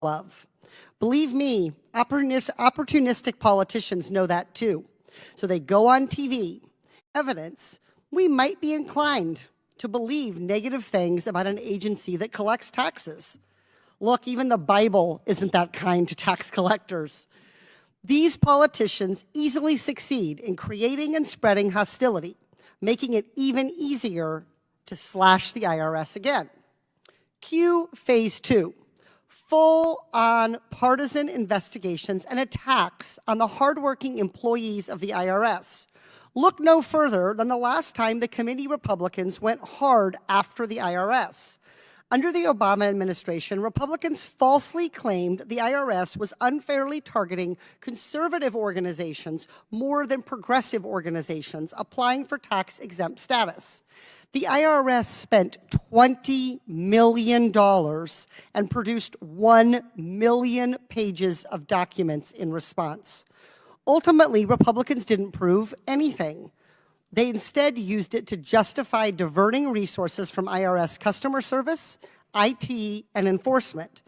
of. Believe me, opportunistic politicians know that too. So they go on TV, evidence, we might be inclined to believe negative things about an agency that collects taxes. Look, even the Bible isn't that kind to tax collectors. These politicians easily succeed in creating and spreading hostility, making it even easier to slash the IRS again. Cue phase 2, full-on partisan investigations and attacks on the hardworking employees of the IRS. Look no further than the last time the committee Republicans went hard after the IRS. Under the Obama administration, Republicans falsely claimed the IRS was unfairly targeting conservative organizations more than progressive organizations applying for tax-exempt status. The IRS spent $20 million and produced 1 million pages of documents in response. Ultimately, Republicans didn't prove anything. They instead used it to justify diverting resources from IRS customer service, IT, and enforcement.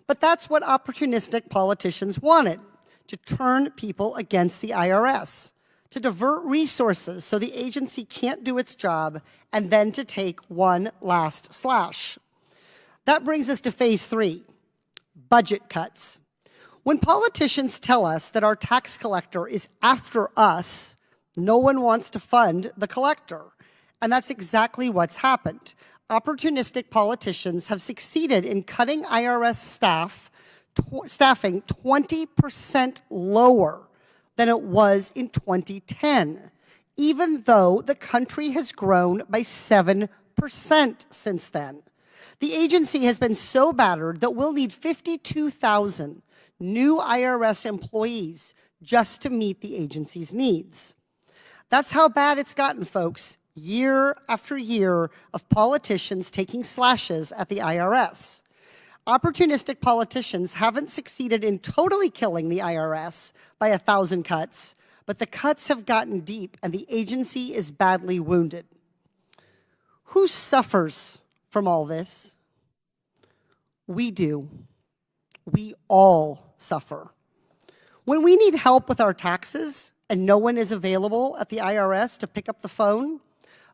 But that's what opportunistic politicians wanted, to turn people against the IRS, to divert resources so the agency can't do its job, and then to take one last slash. That brings us to phase 3, budget cuts. When politicians tell us that our tax collector is after us, no one wants to fund the collector. And that's exactly what's happened. Opportunistic politicians have succeeded in cutting IRS staffing 20% lower than it was in 2010, even though the country has grown by 7% since then. The agency has been so battered that we'll need 52,000 new IRS employees just to meet the agency's needs. That's how bad it's gotten, folks, year after year of politicians taking slashes at the IRS. Opportunistic politicians haven't succeeded in totally killing the IRS by 1,000 cuts, but the cuts have gotten deep and the agency is badly wounded. Who suffers from all this? We do. We all suffer. When we need help with our taxes and no one is available at the IRS to pick up the phone,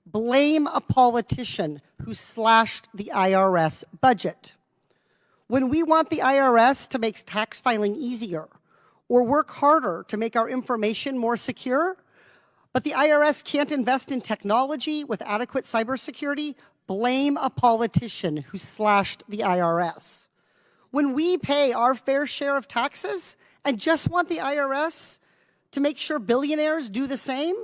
blame a politician who slashed the IRS budget. When we want the IRS to make tax filing easier or work harder to make our information more secure, but the IRS can't invest in technology with adequate cybersecurity, blame a politician who slashed the IRS. When we pay our fair share of taxes and just want the IRS to make sure billionaires do the same,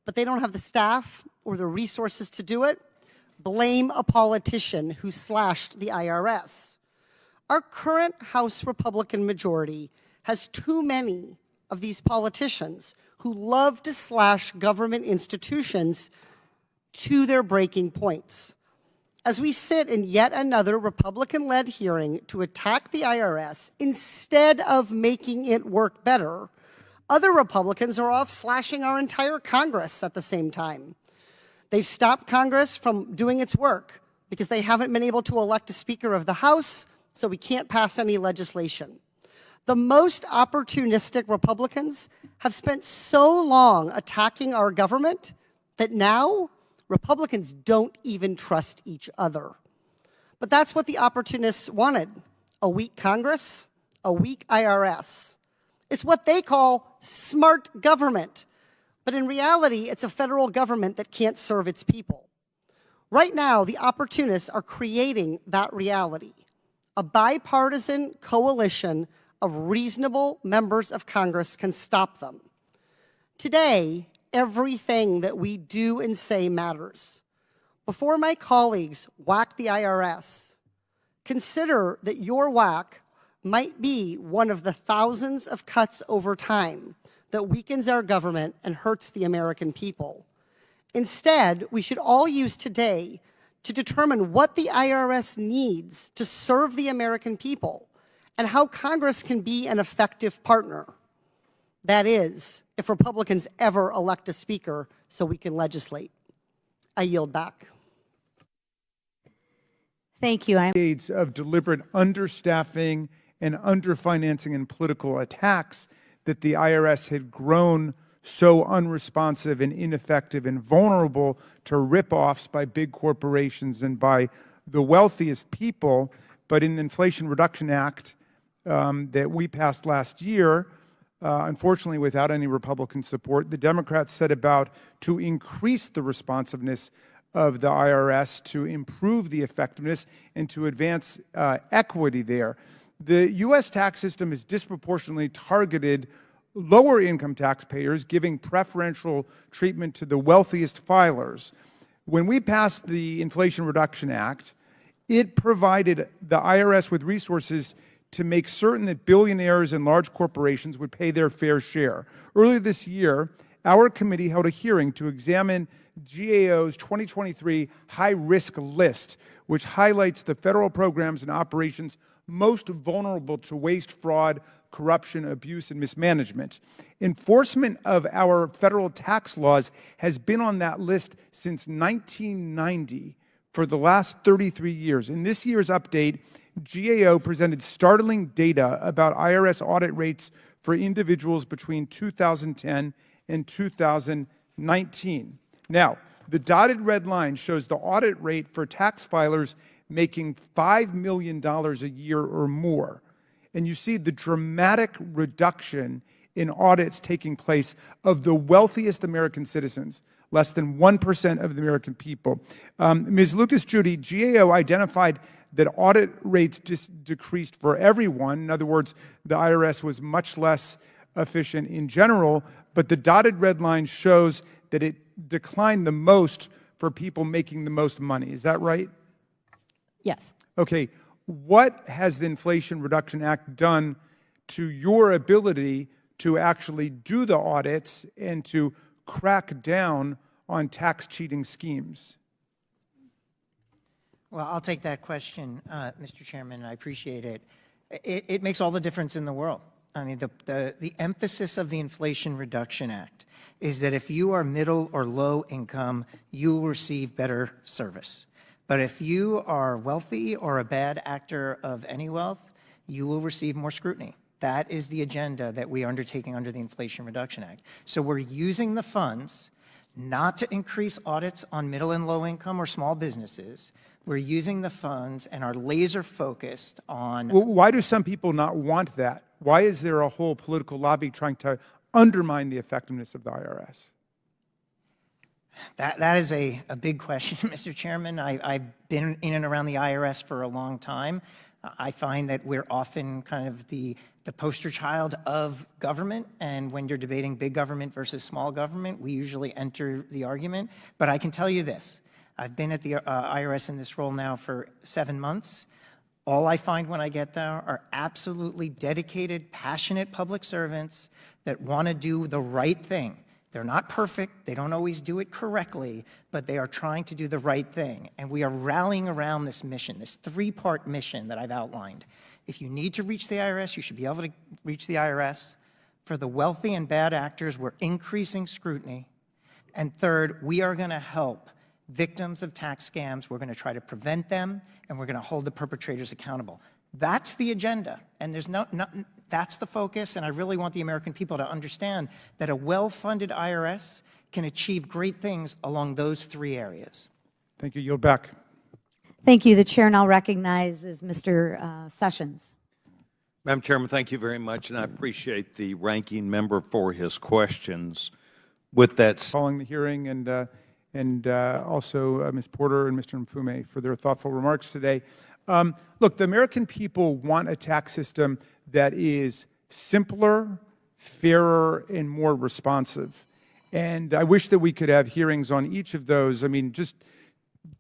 but they don't have the staff or the resources to do it, blame a politician who slashed the IRS. Our current House Republican majority has too many of these politicians who love to slash government institutions to their breaking points. As we sit in yet another Republican-led hearing to attack the IRS instead of making it work better, other Republicans are off slashing our entire Congress at the same time. They've stopped Congress from doing its work because they haven't been able to elect a Speaker of the House, so we can't pass any legislation. The most opportunistic Republicans have spent so long attacking our government that now Republicans don't even trust each other. But that's what the opportunists wanted, a weak Congress, a weak IRS. It's what they call smart government, but in reality, it's a federal government that can't serve its people. Right now, the opportunists are creating that reality, a bipartisan coalition of reasonable members of Congress can stop them. Today, everything that we do and say matters. Before my colleagues whack the IRS, consider that your whack might be one of the thousands of cuts over time that weakens our government and hurts the American people. Instead, we should all use today to determine what the IRS needs to serve the American people and how Congress can be an effective partner. That is, if Republicans ever elect a speaker so we can legislate. I yield back. Thank you. Decades of deliberate understaffing and underfinancing and political attacks that the IRS had grown so unresponsive and ineffective and vulnerable to rip-offs by big corporations and by the wealthiest people. But in the Inflation Reduction Act that we passed last year, unfortunately without any Republican support, the Democrats set about to increase the responsiveness of the IRS, to improve the effectiveness, and to advance equity there. The U.S. tax system is disproportionately targeted lower income taxpayers, giving preferential treatment to the wealthiest filers. When we passed the Inflation Reduction Act, it provided the IRS with resources to make certain that billionaires and large corporations would pay their fair share. Earlier this year, our committee held a hearing to examine GAO's 2023 high-risk list, which highlights the federal programs and operations most vulnerable to waste, fraud, corruption, abuse, and mismanagement. Enforcement of our federal tax laws has been on that list since 1990 for the last 33 years. In this year's update, GAO presented startling data about IRS audit rates for individuals between 2010 and 2019. Now, the dotted red line shows the audit rate for tax filers making $5 million a year or more. And you see the dramatic reduction in audits taking place of the wealthiest American citizens, less than 1% of the American people. Ms. Lucas-Judy, GAO identified that audit rates decreased for everyone. In other words, the IRS was much less efficient in general, but the dotted red line shows that it declined the most for people making the most money. Is that right? Yes. Okay. What has the Inflation Reduction Act done to your ability to actually do the audits and to crack down on tax cheating schemes? Well, I'll take that question, Mr. Chairman. I appreciate it. It makes all the difference in the world. I mean, the emphasis of the Inflation Reduction Act is that if you are middle or low income, you will receive better service. But if you are wealthy or a bad actor of any wealth, you will receive more scrutiny. That is the agenda that we are undertaking under the Inflation Reduction Act. So we're using the funds not to increase audits on middle and low income or small businesses. We're using the funds and are laser focused on... Well, why do some people not want that? Why is there a whole political lobby trying to undermine the effectiveness of the IRS? That is a big question, Mr. Chairman. I've been in and around the IRS for a long time. I find that we're often kind of the poster child of government, and when you're debating big government versus small government, we usually enter the argument. But I can tell you this. I've been at the IRS in this role now for 7 months. All I find when I get there are absolutely dedicated, passionate public servants that want to do the right thing. They're not perfect, they don't always do it correctly, but they are trying to do the right thing. And we are rallying around this mission, this three-part mission that I've outlined. If you need to reach the IRS, you should be able to reach the IRS. For the wealthy and bad actors, we're increasing scrutiny. And third, we are going to help victims of tax scams. We're going to try to prevent them, and we're going to hold the perpetrators accountable. That's the agenda, and there's that's the focus, and I really want the American people to understand that a well-funded IRS can achieve great things along those three areas. Thank you. Yield back. Thank you. The chair now recognizes Mr. Sessions. Madam Chairman, thank you very much, and I appreciate the ranking member for his questions. With that, Calling the hearing, and also Ms. Porter and Mr. Mfume for their thoughtful remarks today. Look, the American people want a tax system that is simpler, fairer, and more responsive. And I wish that we could have hearings on each of those. I mean, just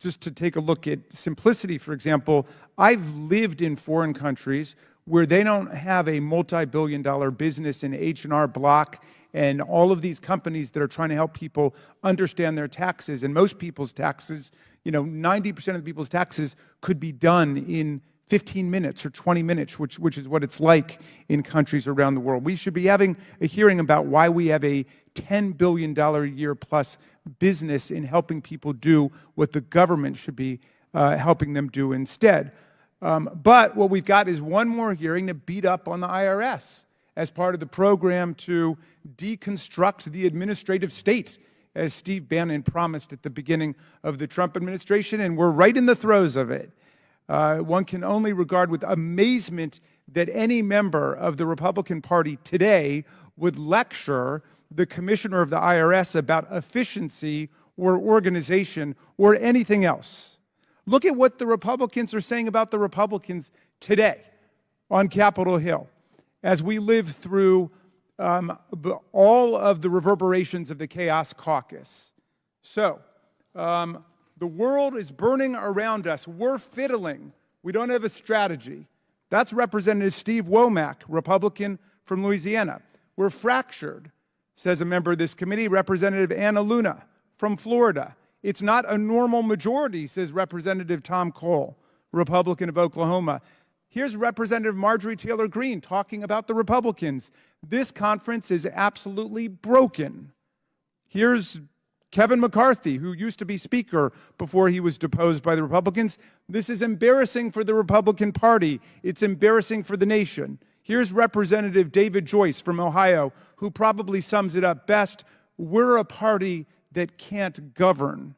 to take a look at simplicity, for example, I've lived in foreign countries where they don't have a multi-billion-dollar business in H&R Block and all of these companies that are trying to help people understand their taxes. And most people's taxes, 90% of the people's taxes could be done in 15 minutes or 20 minutes, which is what it's like in countries around the world. We should be having a hearing about why we have a $10 billion a year plus business in helping people do what the government should be helping them do instead. But what we've got is one more hearing to beat up on the IRS as part of the program to deconstruct the administrative state, as Steve Bannon promised at the beginning of the Trump administration, and we're right in the throes of it. One can only regard with amazement that any member of the Republican Party today would lecture the commissioner of the IRS about efficiency or organization or anything else. Look at what the Republicans are saying about the Republicans today on Capitol Hill as we live through all of the reverberations of the Chaos Caucus. So, the world is burning around us. We're fiddling. We don't have a strategy. That's Representative Steve Womack, Republican from Louisiana. We're fractured, says a member of this committee, Representative Anna Luna from Florida. It's not a normal majority, says Representative Tom Cole, Republican of Oklahoma. Here's Representative Marjorie Taylor Greene talking about the Republicans. This conference is absolutely broken. Here's Kevin McCarthy, who used to be Speaker before he was deposed by the Republicans. This is embarrassing for the Republican Party. It's embarrassing for the nation. Here's Representative David Joyce from Ohio, who probably sums it up best. We're a party that can't govern.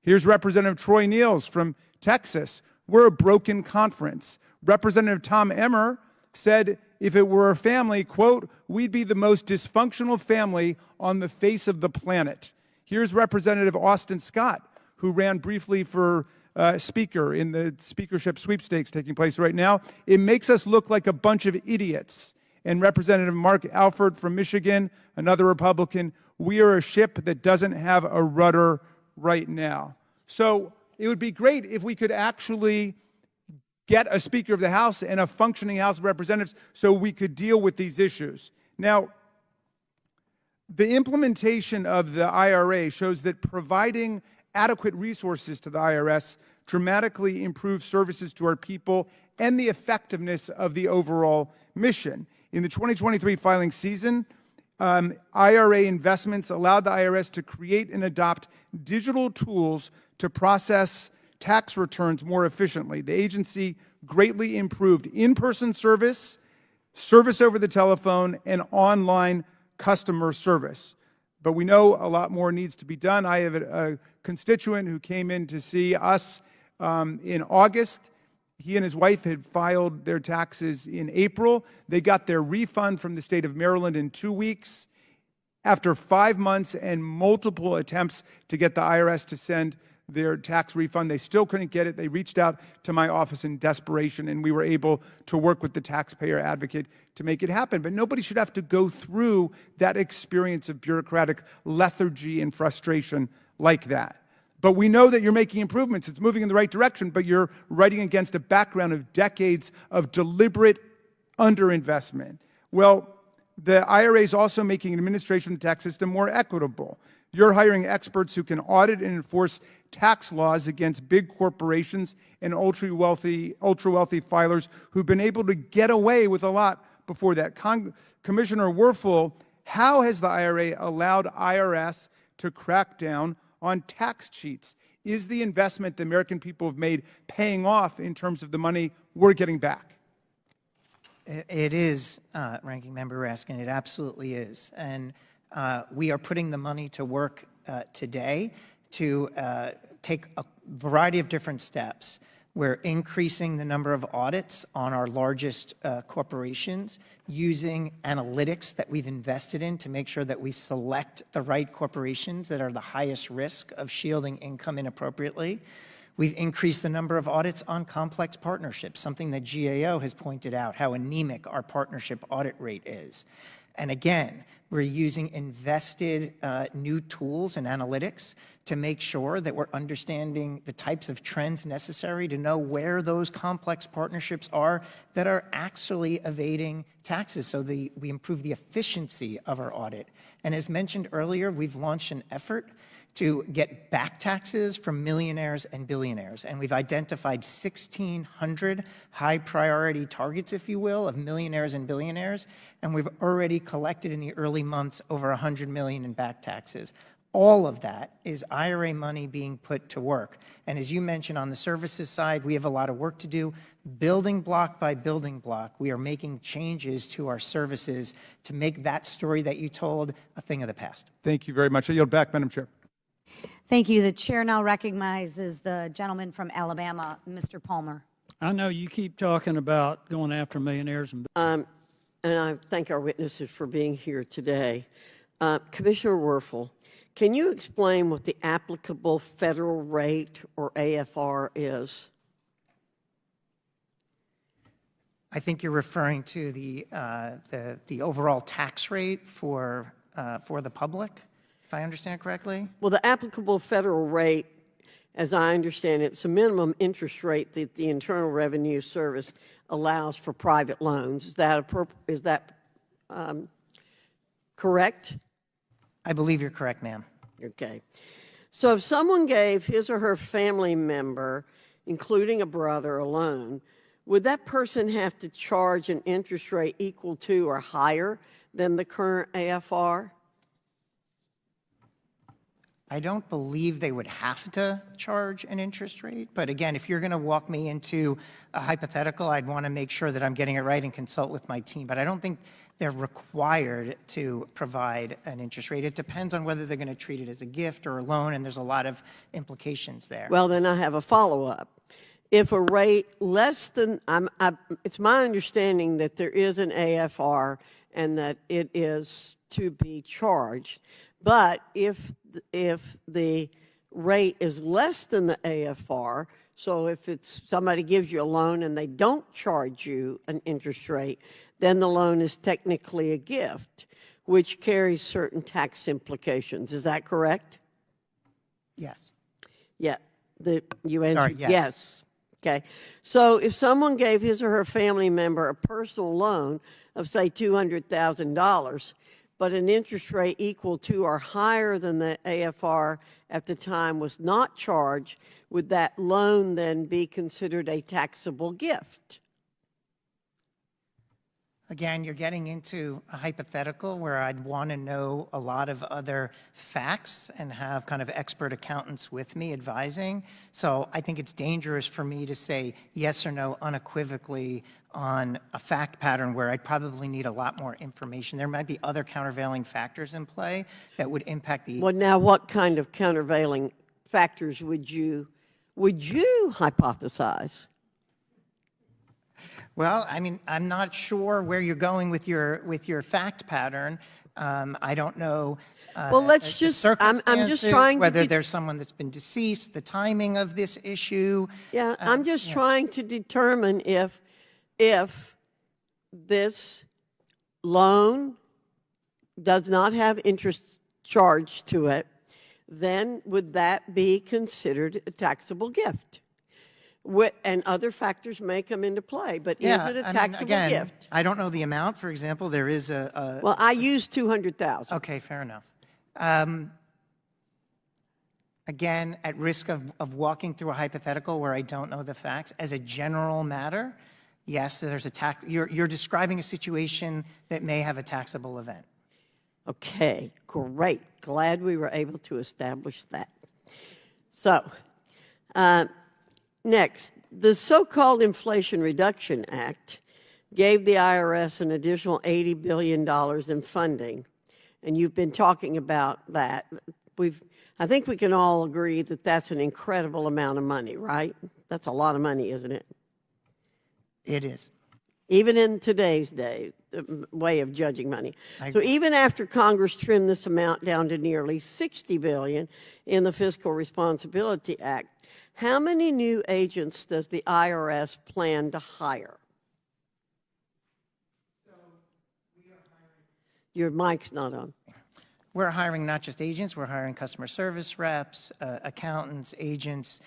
Here's Representative Troy Niels from Texas. We're a broken conference. Representative Tom Emmer said if it were a family, quote, we'd be the most dysfunctional family on the face of the planet. Here's Representative Austin Scott, who ran briefly for Speaker in the speakership sweepstakes taking place right now. It makes us look like a bunch of idiots. And Representative Mark Alford from Michigan, another Republican, we are a ship that doesn't have a rudder right now. So it would be great if we could actually get a Speaker of the House and a functioning House of Representatives so we could deal with these issues. Now, the implementation of the IRA shows that providing adequate resources to the IRS dramatically improves services to our people and the effectiveness of the overall mission. In the 2023 filing season, IRA investments allowed the IRS to create and adopt digital tools to process tax returns more efficiently. The agency greatly improved in-person service, service over the telephone, and online customer service. But we know a lot more needs to be done. I have a constituent who came in to see us in August. He and his wife had filed their taxes in April. They got their refund from the state of Maryland in 2 weeks. After 5 months and multiple attempts to get the IRS to send their tax refund, they still couldn't get it. They reached out to my office in desperation, and we were able to work with the taxpayer advocate to make it happen. But nobody should have to go through that experience of bureaucratic lethargy and frustration like that. But we know that you're making improvements. It's moving in the right direction, but you're writing against a background of decades of deliberate underinvestment. Well, the IRA is also making an administration of the tax system more equitable. You're hiring experts who can audit and enforce tax laws against big corporations and ultra-wealthy filers who've been able to get away with a lot before that. Commissioner Werfel, how has the IRA allowed IRS to crack down on tax cheats? Is the investment the American people have made paying off in terms of the money we're getting back? It is, Ranking Member Raskin, it absolutely is. And we are putting the money to work today to take a variety of different steps. We're increasing the number of audits on our largest corporations using analytics that we've invested in to make sure that we select the right corporations that are the highest risk of shielding income inappropriately. We've increased the number of audits on complex partnerships, something that GAO has pointed out, how anemic our partnership audit rate is. And again, we're using invested new tools and analytics to make sure that we're understanding the types of trends necessary to know where those complex partnerships are that are actually evading taxes, so we improve the efficiency of our audit. And as mentioned earlier, we've launched an effort to get back taxes from millionaires and billionaires. And we've identified 1,600 high priority targets, if you will, of millionaires and billionaires. And we've already collected in the early months over $100 million in back taxes. All of that is IRA money being put to work. And as you mentioned, on the services side, we have a lot of work to do. Building block by building block, we are making changes to our services to make that story that you told a thing of the past. Thank you very much. I yield back, Madam Chair. Thank you. The chair now recognizes the gentleman from Alabama, Mr. Palmer. I know you keep talking about going after millionaires and And I thank our witnesses for being here today. Commissioner Werfel, can you explain what the applicable federal rate, or AFR, is? I think you're referring to the overall tax rate for the public, if I understand correctly. Well, the applicable federal rate, as I understand it, it's a minimum interest rate that the Internal Revenue Service allows for private loans. Is that correct? I believe you're correct, ma'am. Okay. So if someone gave his or her family member, including a brother, a loan, would that person have to charge an interest rate equal to or higher than the current AFR? I don't believe they would have to charge an interest rate. But again, if you're going to walk me into a hypothetical, I'd want to make sure that I'm getting it right and consult with my team. But I don't think they're required to provide an interest rate. It depends on whether they're going to treat it as a gift or a loan, and there's a lot of implications there. Well, then I have a follow-up. If a rate less than, it's my understanding that there is an AFR and that it is to be charged. But if the rate is less than the AFR, so if it's somebody gives you a loan and they don't charge you an interest rate, then the loan is technically a gift, which carries certain tax implications. Is that correct? Yes. Yeah. You answered Sorry, yes. yes. Okay. So if someone gave his or her family member a personal loan of, say, $200,000, but an interest rate equal to or higher than the AFR at the time was not charged, would that loan then be considered a taxable gift? Again, you're getting into a hypothetical where I'd want to know a lot of other facts and have kind of expert accountants with me advising. So I think it's dangerous for me to say yes or no unequivocally on a fact pattern where I'd probably need a lot more information. There might be other countervailing factors in play that would impact the... Well, now what kind of countervailing factors would you hypothesize? Well, I mean, I'm not sure where you're going with your fact pattern. I don't know. Well, let's just. I'm just trying whether to there's someone that's been deceased, the timing of this issue. Yeah, I'm just trying to determine if this loan does not have interest charged to it, then would that be considered a taxable gift? And other factors may come into play, but is it a taxable gift? I don't know the amount. For example, there is a Well, I used $200,000. okay, fair enough. Again, at risk of walking through a hypothetical where I don't know the facts, as a general matter, yes, there's a tax. You're describing a situation that may have a taxable event. Okay, great. Glad we were able to establish that. So, next, the so-called Inflation Reduction Act gave the IRS an additional $80 billion in funding, and you've been talking about that. I think we can all agree that that's an incredible amount of money, right? That's a lot of money, isn't it? It is. Even in today's day, way of judging money. So even after Congress trimmed this amount down to nearly $60 billion in the Fiscal Responsibility Act, how many new agents does the IRS plan to hire? Your mic's not on. We're hiring not just agents, we're hiring customer service reps, accountants, agents.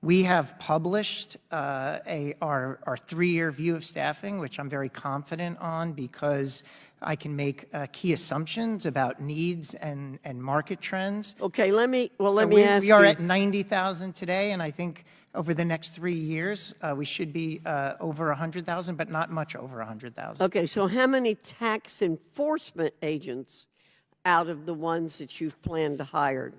We have published our 3-year view of staffing, which I'm very confident on because I can make key assumptions about needs and market trends. Okay, let me ask you. We are at 90,000 today, and I think over the next 3 years, we should be over 100,000, but not much over 100,000. Okay, so how many tax enforcement agents out of the ones that you've planned to hire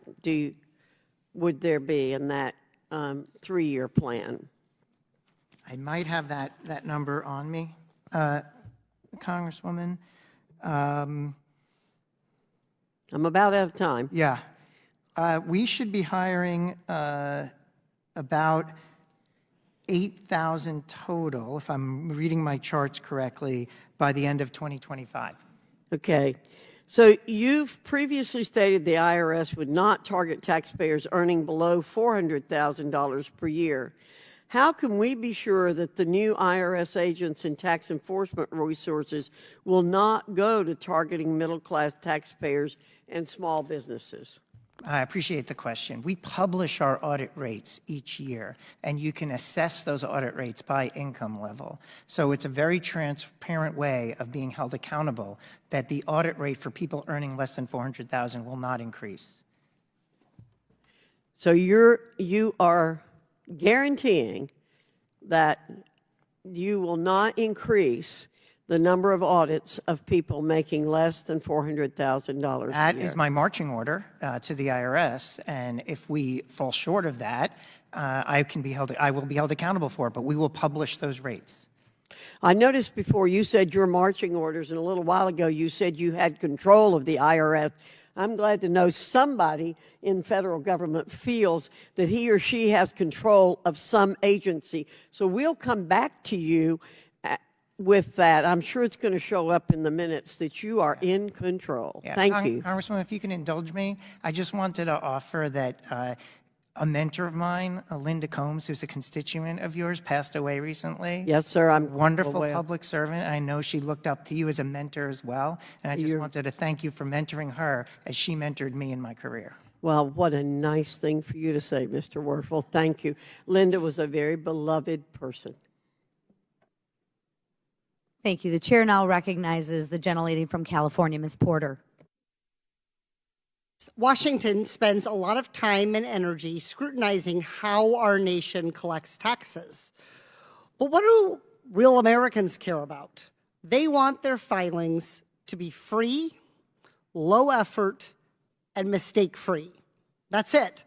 would there be in that 3-year plan? I might have that number on me, Congresswoman. I'm about out of time. Yeah. We should be hiring about 8,000 total, if I'm reading my charts correctly, by the end of 2025. Okay. So you've previously stated the IRS would not target taxpayers earning below $400,000 per year. How can we be sure that the new IRS agents and tax enforcement resources will not go to targeting middle-class taxpayers and small businesses? I appreciate the question. We publish our audit rates each year, and you can assess those audit rates by income level. So it's a very transparent way of being held accountable that the audit rate for people earning less than $400,000 will not increase. So you are guaranteeing that you will not increase the number of audits of people making less than $400,000 a That year. is my marching order to the IRS, and if we fall short of that, I will be held accountable for it, but we will publish those rates. I noticed before you said your marching orders, and a little while ago you said you had control of the IRS. I'm glad to know somebody in federal government feels that he or she has control of some agency. So we'll come back to you with that. I'm sure it's going to show up in the minutes that you are in control. Yeah. Thank you. Congresswoman, if you can indulge me, I just wanted to offer that a mentor of mine, Linda Combs, who's a constituent of yours, passed away recently. Yes, sir. I'm Wonderful aware. public servant. I know she looked up to you as a mentor as well, and I just wanted to thank you for mentoring her as she mentored me in my career. Well, what a nice thing for you to say, Mr. Werfel. Thank you. Linda was a very beloved person. Thank you. The chair now recognizes the gentlelady from California, Ms. Porter. Washington spends a lot of time and energy scrutinizing how our nation collects taxes. But what do real Americans care about? They want their filings to be free, low effort, and mistake-free. That's it.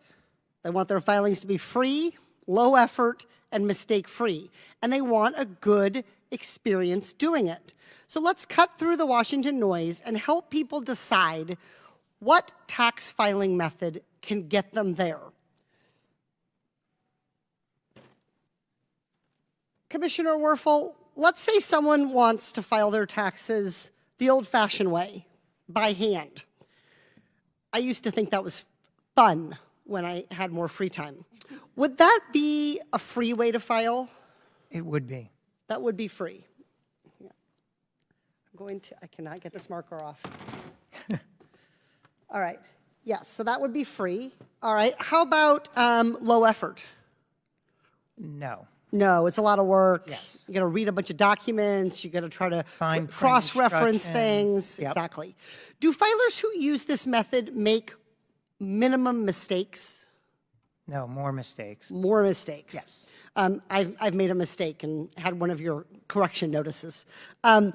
They want their filings to be free, low effort, and mistake-free. And they want a good experience doing it. So let's cut through the Washington noise and help people decide what tax filing method can get them there. Commissioner Werfel, let's say someone wants to file their taxes the old-fashioned way, by hand. I used to think that was fun when I had more free time. Would that be a free way to file? It would be. That would be free. Yeah. I cannot get this marker off. All right. Yes, so that would be free. All right. How about low effort? No. No, it's a lot of work. Yes. You got to read a bunch of documents. You got to try to Fine print cross-reference instructions. things. Yep. Exactly. Do filers who use this method make minimum mistakes? No, more mistakes. More mistakes. Yes. I've made a mistake and had one of your correction notices. 1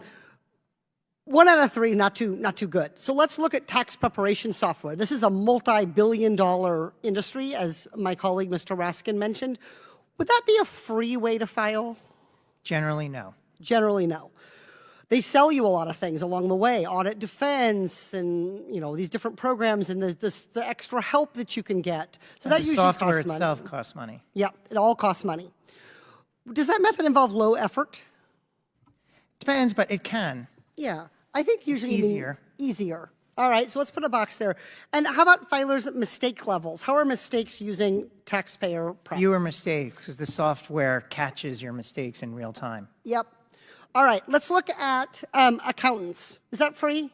out of 3, not too good. So let's look at tax preparation software. This is a multi-billion-dollar industry, as my colleague, Mr. Raskin, mentioned. Would that be a free way to file? Generally, no. Generally, no. They sell you a lot of things along the way, audit defense and, these different programs and the extra help that you can get. So that The usually software costs money. itself costs money. Yeah, it all costs money. Does that method involve low effort? Depends, but it can. Yeah, I think usually Easier. Easier. All right, so let's put a box there. And how about filers' mistake levels? How are mistakes using taxpayer prep? Fewer mistakes, because the software catches your mistakes in real time. Yep. All right, let's look at accountants. Is that free?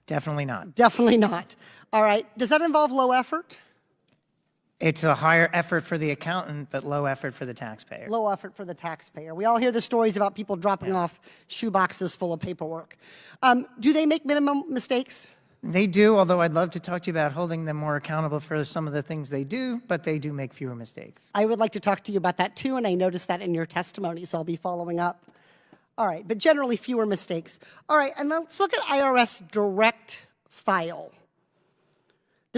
Definitely not. Definitely not. All right, does that involve low effort? It's a higher effort for the accountant, but low effort for the taxpayer. Low effort for the taxpayer. We all hear the stories about people dropping off shoe boxes full of paperwork. Do they make minimum mistakes? They do, although I'd love to talk to you about holding them more accountable for some of the things they do, but they do make fewer mistakes. I would like to talk to you about that too, and I noticed that in your testimony, so I'll be following up. All right, but generally fewer mistakes. All right, and let's look at IRS direct file.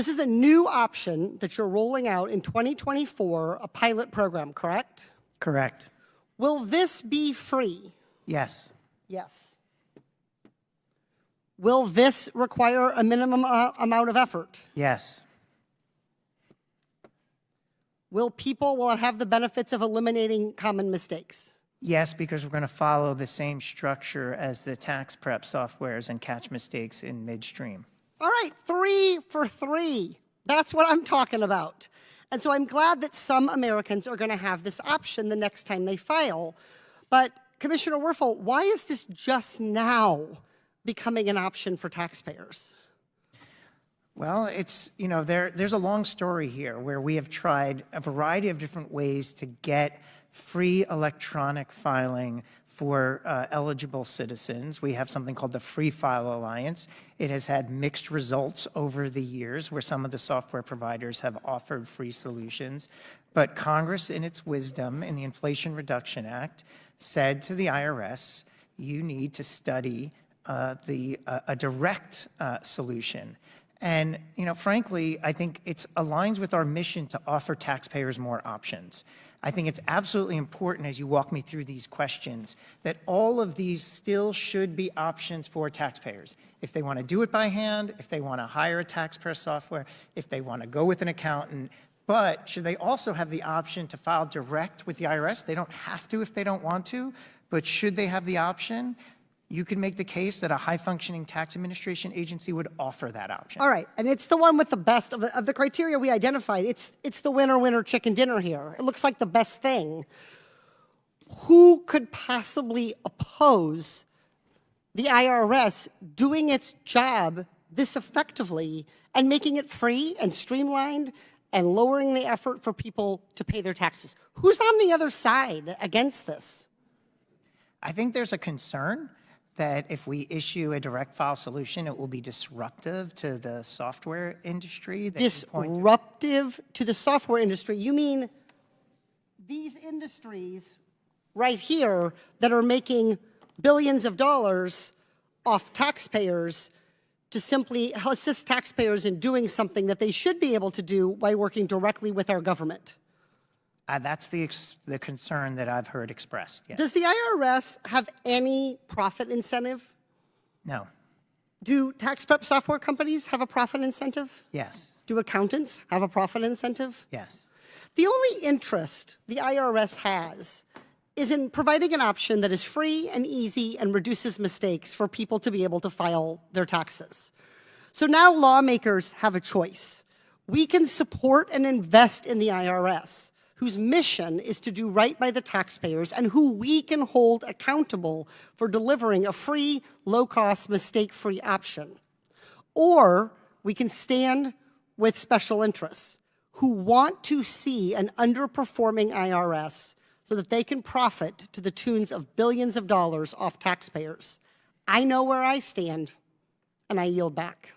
This is a new option that you're rolling out in 2024, a pilot program, correct? Correct. Will this be free? Yes. Yes. Will this require a minimum amount of effort? Yes. Will it have the benefits of eliminating common mistakes? Yes, because we're going to follow the same structure as the tax prep softwares and catch mistakes in midstream. All right, 3 for 3. That's what I'm talking about. And so I'm glad that some Americans are going to have this option the next time they file. But Commissioner Werfel, why is this just now becoming an option for taxpayers? Well, it's, there's a long story here where we have tried a variety of different ways to get free electronic filing for eligible citizens. We have something called the Free File Alliance. It has had mixed results over the years where some of the software providers have offered free solutions. But Congress, in its wisdom, in the Inflation Reduction Act, said to the IRS, you need to study a direct solution. And, frankly, I think it aligns with our mission to offer taxpayers more options. I think it's absolutely important as you walk me through these questions that all of these still should be options for taxpayers. If they want to do it by hand, if they want to hire a tax prep software, if they want to go with an accountant, but should they also have the option to file direct with the IRS? They don't have to if they don't want to, but should they have the option? You can make the case that a high-functioning tax administration agency would offer that option. All right, and it's the one with the best of the criteria we identified. It's the winner chicken dinner here. It looks like the best thing. Who could possibly oppose the IRS doing its job this effectively and making it free and streamlined and lowering the effort for people to pay their taxes? Who's on the other side against this? I think there's a concern that if we issue a direct file solution, it will be disruptive to the software industry. Disruptive to the software industry? You mean these industries right here that are making billions of dollars off taxpayers to simply assist taxpayers in doing something that they should be able to do by working directly with our government? That's the concern that I've heard expressed, yes. Does the IRS have any profit incentive? No. Do tax prep software companies have a profit incentive? Yes. Do accountants have a profit incentive? Yes. The only interest the IRS has is in providing an option that is free and easy and reduces mistakes for people to be able to file their taxes. So now lawmakers have a choice. We can support and invest in the IRS, whose mission is to do right by the taxpayers and who we can hold accountable for delivering a free, low-cost, mistake-free option. Or we can stand with special interests who want to see an underperforming IRS so that they can profit to the tunes of billions of dollars off taxpayers. I know where I stand, and I yield back.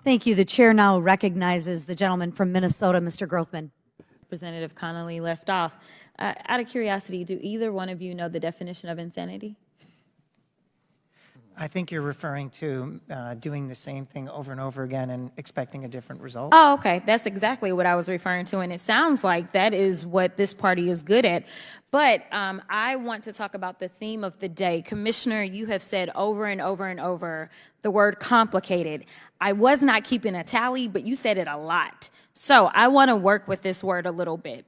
Thank you. The chair now recognizes the gentleman from Minnesota, Mr. Grothman. Representative Connolly left off. Out of curiosity, do either one of you know the definition of insanity? I think you're referring to doing the same thing over and over again and expecting a different result. Oh, okay. That's exactly what I was referring to, and it sounds like that is what this party is good at. But I want to talk about the theme of the day. Commissioner, you have said over and over and over the word complicated. I was not keeping a tally, but you said it a lot. So I want to work with this word a little bit.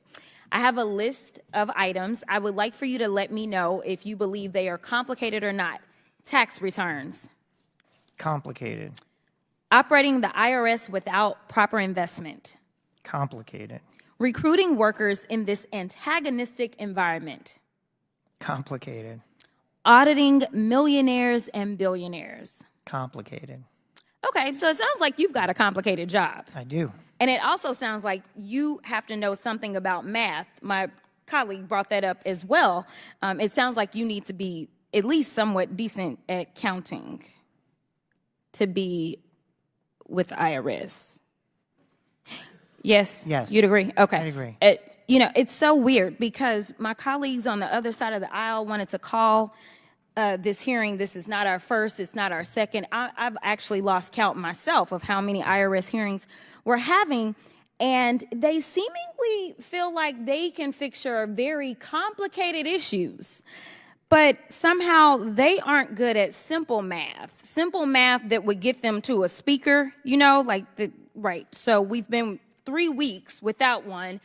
I have a list of items. I would like for you to let me know if you believe they are complicated or not. Tax returns. Complicated. Operating the IRS without proper investment. Complicated. Recruiting workers in this antagonistic environment. Complicated. Auditing millionaires and billionaires. Complicated. Okay, so it sounds like you've got a complicated job. I do. And it also sounds like you have to know something about math. My colleague brought that up as well. It sounds like you need to be at least somewhat decent at counting to be with the IRS. Yes? Yes. You'd agree? Okay. I agree. It's so weird because my colleagues on the other side of the aisle wanted to call this hearing. This is not our first, it's not our second. I've actually lost count myself of how many IRS hearings we're having, and they seemingly feel like they can fix your very complicated issues. But somehow they aren't good at simple math that would get them to a speaker, right. So we've been 3 weeks without one.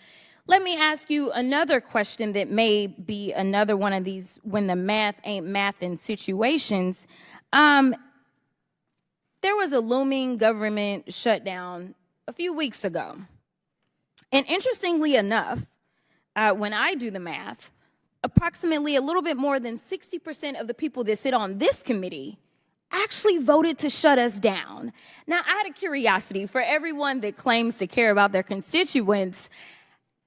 Let me ask you another question that may be another one of these when the math ain't math in situations. There was a looming government shutdown a few weeks ago. And interestingly enough, when I do the math, approximately a little bit more than 60% of the people that sit on this committee actually voted to shut us down. Now, out of curiosity, for everyone that claims to care about their constituents,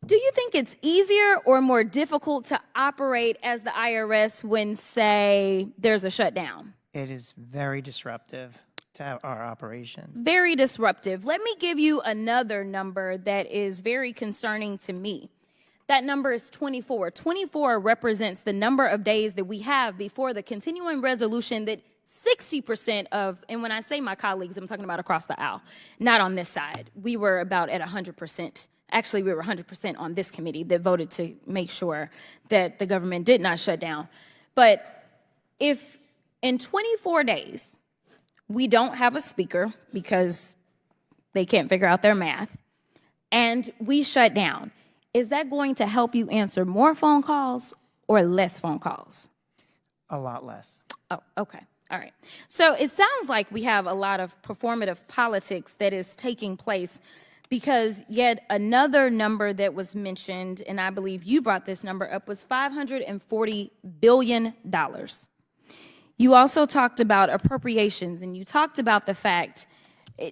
do you think it's easier or more difficult to operate as the IRS when, say, there's a shutdown? It is very disruptive to our operations. Very disruptive. Let me give you another number that is very concerning to me. That number is 24. 24 represents the number of days that we have before the continuing resolution that 60% of, and when I say my colleagues, I'm talking about across the aisle, not on this side. We were about at 100%. Actually, we were 100% on this committee that voted to make sure that the government did not shut down. But if in 24 days we don't have a speaker because they can't figure out their math, and we shut down, is that going to help you answer more phone calls or less phone calls? A lot less. Oh, okay. All right. So it sounds like we have a lot of performative politics that is taking place, because yet another number that was mentioned, and I believe you brought this number up, was $540 billion. You also talked about appropriations, and you talked about the fact,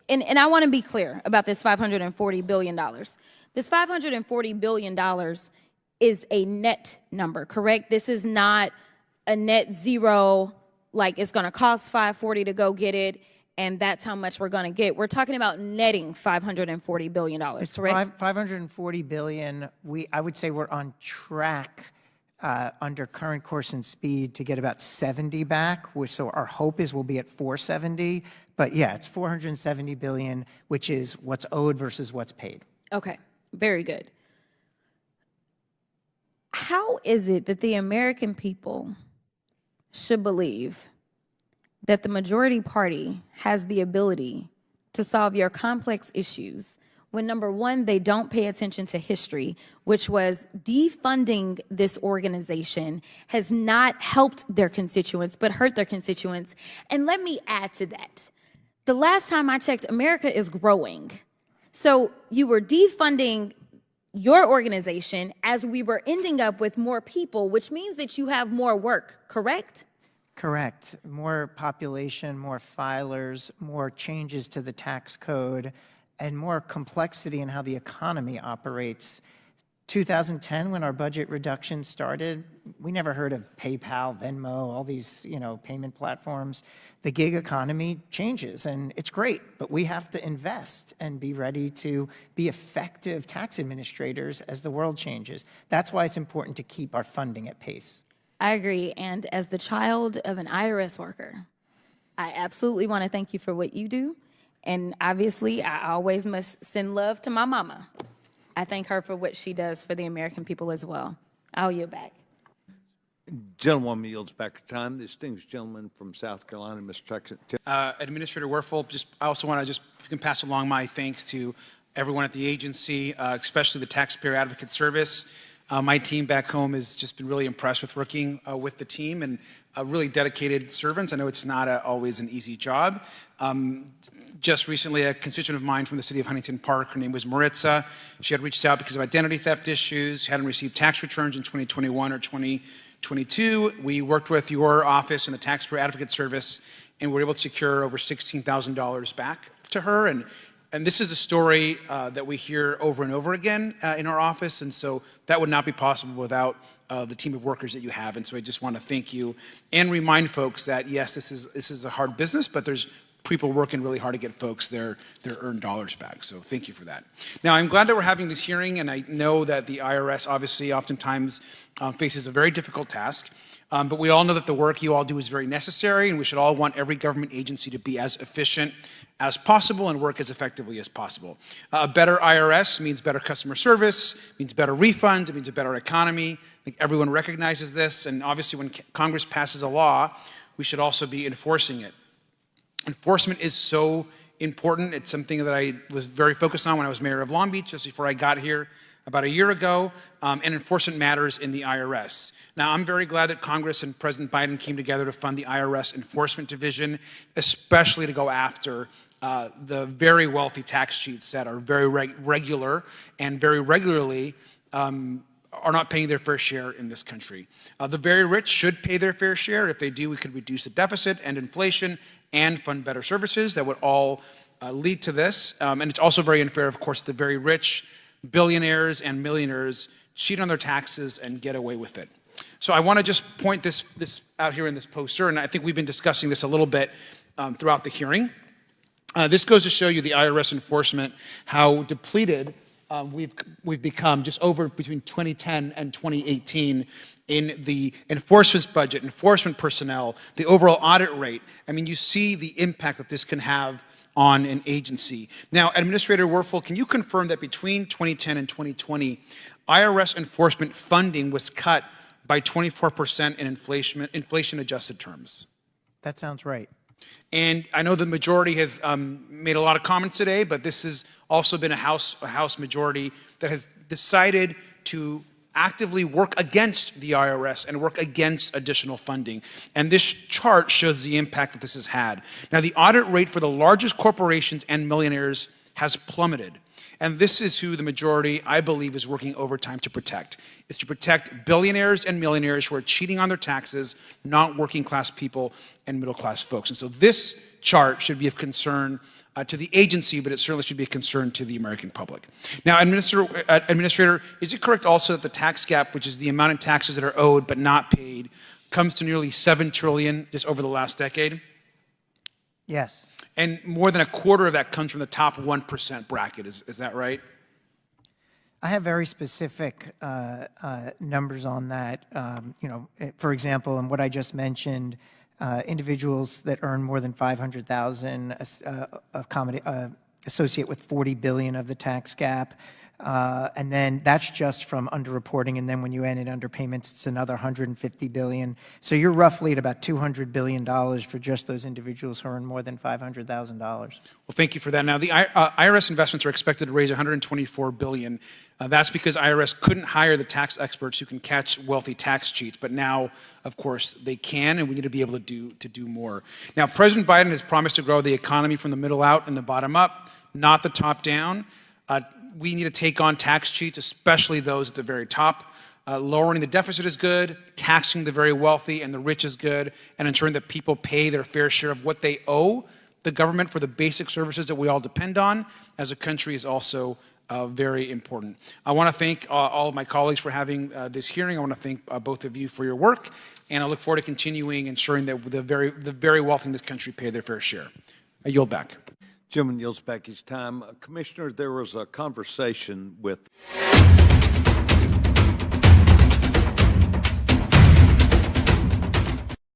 and I want to be clear about this $540 billion. This $540 billion is a net number, correct? This is not a net zero, like it's going to cost $540 to go get it, and that's how much we're going to get. We're talking about netting $540 billion, correct? $540 billion. I would say we're on track under current course and speed to get about 70 back, so our hope is we'll be at 470. But yeah, it's $470 billion, which is what's owed versus what's paid. Okay, very good. How is it that the American people should believe that the majority party has the ability to solve your complex issues when, number one, they don't pay attention to history, which was defunding this organization has not helped their constituents, but hurt their constituents? And let me add to that. The last time I checked, America is growing. So you were defunding your organization as we were ending up with more people, which means that you have more work, correct? Correct. More population, more filers, more changes to the tax code, and more complexity in how the economy operates. 2010, when our budget reduction started, we never heard of PayPal, Venmo, all these, payment platforms. The gig economy changes, and it's great, but we have to invest and be ready to be effective tax administrators as the world changes. That's why it's important to keep our funding at pace. I agree, and as the child of an IRS worker, I absolutely want to thank you for what you do, and obviously, I always must send love to my mama. I thank her for what she does for the American people as well. I'll yield back. Gentlewoman yields back her time. The distinguished gentleman from South Carolina, Mr. Texas. Administrator Werfel, I also want to if you can pass along my thanks to everyone at the agency, especially the Taxpayer Advocate Service. My team back home has just been really impressed with working with the team, and really dedicated servants. I know it's not always an easy job. Just recently, a constituent of mine from the city of Huntington Park, her name was Maritza. She had reached out because of identity theft issues, hadn't received tax returns in 2021 or 2022. We worked with your office and the Taxpayer Advocate Service, and we were able to secure over $16,000 back to her. And this is a story that we hear over and over again in our office, and so that would not be possible without the team of workers that you have. And so I just want to thank you and remind folks that, yes, this is a hard business, but there's people working really hard to get folks their earned dollars back. So thank you for that. Now, I'm glad that we're having this hearing, and I know that the IRS obviously oftentimes faces a very difficult task. But we all know that the work you all do is very necessary, and we should all want every government agency to be as efficient as possible and work as effectively as possible. A better IRS means better customer service, means better refunds, it means a better economy. I think everyone recognizes this, and obviously when Congress passes a law, we should also be enforcing it. Enforcement is so important. It's something that I was very focused on when I was mayor of Long Beach, just before I got here about a year ago, and enforcement matters in the IRS. Now, I'm very glad that Congress and President Biden came together to fund the IRS Enforcement Division, especially to go after the very wealthy tax cheats that are very regular and very regularly are not paying their fair share in this country. The very rich should pay their fair share. If they do, we could reduce the deficit and inflation and fund better services that would all lead to this. And it's also very unfair, of course, the very rich, billionaires and millionaires cheat on their taxes and get away with it. So I want to just point this out here in this poster, and I think we've been discussing this a little bit throughout the hearing. This goes to show you the IRS enforcement, how depleted we've become just over between 2010 and 2018 in the enforcement budget, enforcement personnel, the overall audit rate. I mean, you see the impact that this can have on an agency. Now, Administrator Werfel, can you confirm that between 2010 and 2020, IRS enforcement funding was cut by 24% in inflation-adjusted terms? That sounds right. And I know the majority has made a lot of comments today, but this has also been a House majority that has decided to actively work against the IRS and work against additional funding. And this chart shows the impact that this has had. Now, the audit rate for the largest corporations and millionaires has plummeted. And this is who the majority, I believe, is working overtime to protect. It's to protect billionaires and millionaires who are cheating on their taxes, not working class people and middle class folks. And so this chart should be of concern to the agency, but it certainly should be a concern to the American public. Now, Administrator, is it correct also that the tax gap, which is the amount of taxes that are owed but not paid, comes to nearly $7 trillion just over the last decade? Yes. And more than a quarter of that comes from the top 1% bracket. Is that right? I have very specific numbers on that. For example, in what I just mentioned, individuals that earn more than $500,000 associate with $40 billion of the tax gap. And then that's just from underreporting, and then when you add in underpayments, it's another $150 billion. So you're roughly at about $200 billion for just those individuals who earn more than $500,000. Well, thank you for that. Now, the IRS investments are expected to raise $124 billion. That's because IRS couldn't hire the tax experts who can catch wealthy tax cheats, but now, of course, they can, and we need to be able to do more. Now, President Biden has promised to grow the economy from the middle out and the bottom up, not the top down. We need to take on tax cheats, especially those at the very top. Lowering the deficit is good, taxing the very wealthy and the rich is good, and ensuring that people pay their fair share of what they owe the government for the basic services that we all depend on as a country is also very important. I want to thank all of my colleagues for having this hearing. I want to thank both of you for your work, and I look forward to continuing ensuring that the very wealthy in this country pay their fair share. I yield back. Gentleman yields back his time. Commissioner, there was a conversation with